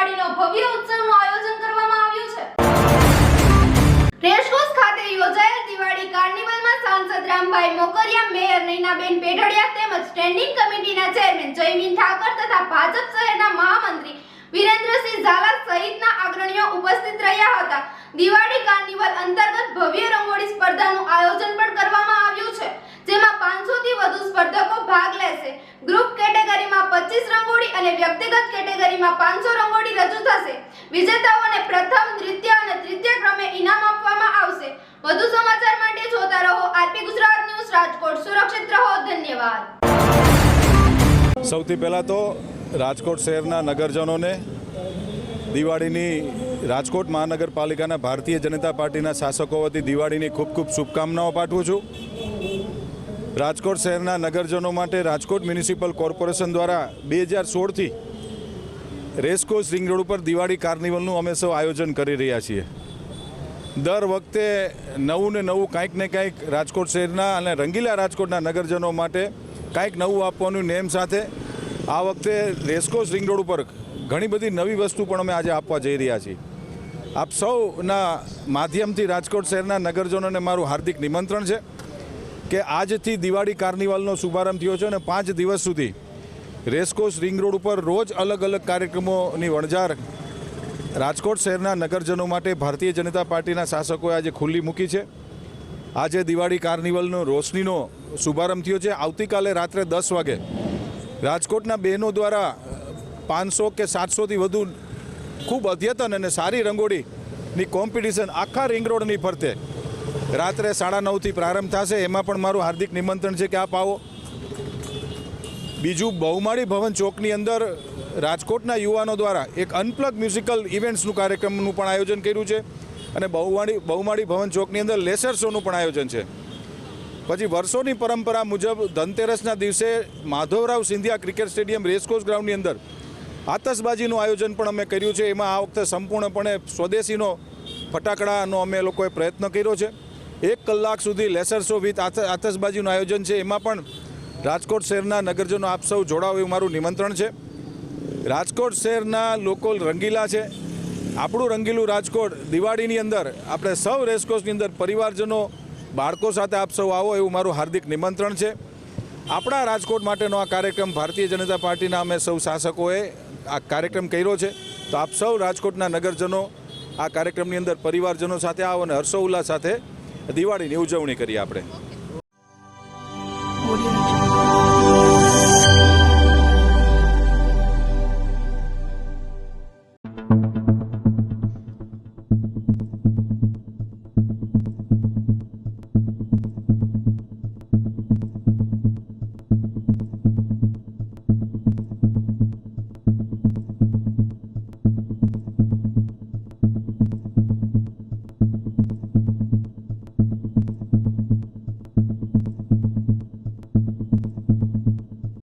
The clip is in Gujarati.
દિવાળીનો ભવ્ય ઉત્સવનું આયોજન કરવામાં આવ્યું છે। રેસકોર્સ ખાતે યોજાયેલ દિવાળી કાર્નિવલમાં સાંસદ રામભાઈ મોકરિયા, મેયર નૈનાબેન પેઢડિયા તેમજ સ્ટેન્ડિંગ કમિટીના ચેરમેન જયમીન ઠાકર તથા ભાજપ શહેરના મહામંત્રી વિરેન્દ્રસિંહ ઝાલા સહિતના અગ્રણીઓ ઉપસ્થિત રહ્યા હતા। દિવાળી કાર્નિવલ અંતર્ગત ભવ્ય રંગોળી સ્પર્ધાનું આયોજન પણ કરવામાં આવ્યું છે, જેમાં 500 થી વધુ સ્પર્ધકો ભાગ લેશે। ગ્રુપ કેટેગરીમાં 25 રંગોળી અને વ્યક્તિગત કેટેગરીમાં 500 રંગોળી રજૂ થશે। વિજેતાઓને પ્રથમ, દ્વિતીય અને તૃતીય ક્રમે ઇનામ આપવામાં આવશે। વધુ સમાચાર માટે જોતા રહો આરપી ગુજરાત ન્યૂઝ રાજકોટ। સુરક્ષિત રહો, ધન્યવાદ। સૌથી પહેલા તો રાજકોટ શહેરના નગરજનોને દિવાળીની રાજકોટ મહાનગરપાલિકાના ભારતીય જનતા પાર્ટીના શાસકો વતી દિવાળીની ખૂબ ખૂબ શુભકામનાઓ પાઠવું છું। રાજકોટ શહેરના નગરજનો માટે રાજકોટ મ્યુનિસિપલ કોર્પોરેશન દ્વારા 2016થી રેસકોર્સ રિંગ રોડ ઉપર દિવાળી કાર્નિવલનું અમે સૌ આયોજન કરી રહ્યા છીએ। દર વખતે નવું ને નવું કંઈક ને કંઈક રાજકોટ શહેરના અને રંગીલા રાજકોટના નગરજનો માટે કંઈક નવું આપવાનું નેમ સાથે આ વખતે રેસકોર્સ રિંગ રોડ ઉપર ઘણી બધી નવી વસ્તુ પણ અમે આજે આપવા જઈ રહ્યા છીએ। આપ સૌના માધ્યમથી રાજકોટ શહેરના નગરજનોને મારું હાર્દિક નિમંત્રણ છે કે આજથી દિવાળી કાર્નિવલનો શુભારંભ થયો છે અને 5 દિવસ સુધી રેસકોર્સ રિંગ રોડ ઉપર રોજ અલગ અલગ કાર્યક્રમોની વણઝાર રાજકોટ શહેરના નગરજનો માટે ભારતીય જનતા પાર્ટીના શાસકોએ આજે ખુલ્લી મૂકી છે। આજે દિવાળી કાર્નિવલનો રોશનીનો શુભારંભ થયો છે। આવતીકાલે રાત્રે 10 વાગે રાજકોટના બહેનો દ્વારા 500 કે 700થી વધુ ખૂબ અદ્યતન અને સારી રંગોળીની કોમ્પિટિશન આખા રિંગ રોડની ફરતે રાત્રે 9:30થી પ્રારંભ થશે। એમાં પણ મારું હાર્દિક નિમંત્રણ છે કે આપ આવો। બીજું, બહુમાળી ભવન ચોકની અંદર રાજકોટના યુવાનો દ્વારા એક અનપ્લગ મ્યુઝિકલ ઇવેન્ટ્સનું કાર્યક્રમનું પણ આયોજન કર્યું છે અને બહુમાળી ભવન ચોકની અંદર લેસર શોનું પણ આયોજન છે। પછી વર્ષોની પરંપરા મુજબ ધનતેરસના દિવસે Madhavrao Scindia cricket stadium racecourse ગ્રાઉન્ડની અંદર આતશબાજીનું આયોજન પણ અમે કર્યું છે। એમાં આ વખતે સંપૂર્ણપણે સ્વદેશીનો ફટાકડાનો અમે લોકોએ પ્રયત્ન કર્યો છે। 1 કલાક સુધી લેસર શો વિથ આતશબાજીનું આયોજન છે। એમાં પણ રાજકોટ શહેરના નગરજનો આપ સૌ જોડાવો એવું મારું નિમંત્રણ છે। રાજકોટ શહેરના લોકો રંગીલા છે। આપણું રંગીલું રાજકોટ દિવાળીની અંદર આપણે સૌ રેસકોર્સની અંદર પરિવારજનો, બાળકો સાથે આપ સૌ આવો એવું મારું હાર્દિક નિમંત્રણ છે। આપણા રાજકોટ માટેનો આ કાર્યક્રમ ભારતીય જનતા પાર્ટીના અમે સૌ શાસકોએ આ કાર્યક્રમ કર્યો છે, તો આપ સૌ રાજકોટના નગરજનો આ કાર્યક્રમની અંદર પરિવારજનો સાથે આવો અને હર્ષોલ્લાસ સાથે દિવાળીની ઉજવણી કરીએ આપણે।